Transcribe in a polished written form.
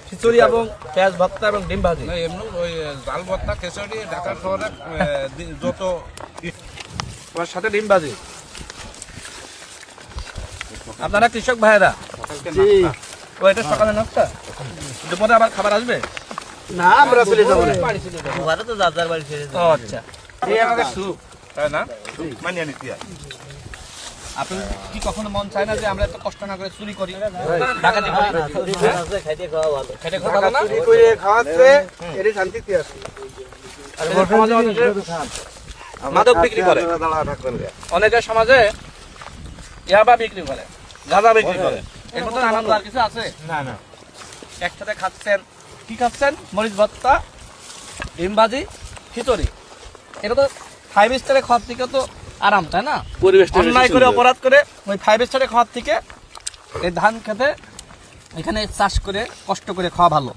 খিচুড়ি এবং পেঁয়াজ ভর্তা এবং ডিম ভাজি। না এমনি ওই ডাল ভর্তা খিচুড়ি ঢাকা শহরে যত ওর সাথে ডিম ভাজি। আপনারা কৃষক ভাইয়েরা, ও এটা সকালে নাস্তা, দুপুরে আবার খাবার আসবে? না আমরা চলে যাবো না। ঘরে তো যার বাড়ি ছেড়ে ও আচ্ছা, এই আমাদের স্যুপ তাই না মানিয়ে নিতে আপনি কি কখনো মন চায় না যে আমরা এত কষ্ট না করে চুরি করি, ডাকাতি করি? খাইতে খাওয়া ভালো। খেটে খাওয়া ভালো না? চুরি করে খাওয়াচ্ছে এরই শান্তিতে আছে। আর সমাজে অনেকে মাদক বিক্রি করে, অনেকে সমাজে ইয়াবা বিক্রি করে, গাঁজা বিক্রি করে। এর মধ্যে আনন্দ আর কিছু আছে? না না, একসাথে খাচ্ছেন, কি খাচ্ছেন? মরিচ ভর্তা, ডিম ভাজি, খিচুড়ি। এটা তো 5 স্টারে খাওয়ার থেকে তো আরাম, তাই না? পরিবেশটা অন্যায় করে অপরাধ করে ওই 5 স্টারে খাওয়ার থেকে এই ধান খেতে এখানে চাষ করে কষ্ট করে খাওয়া ভালো।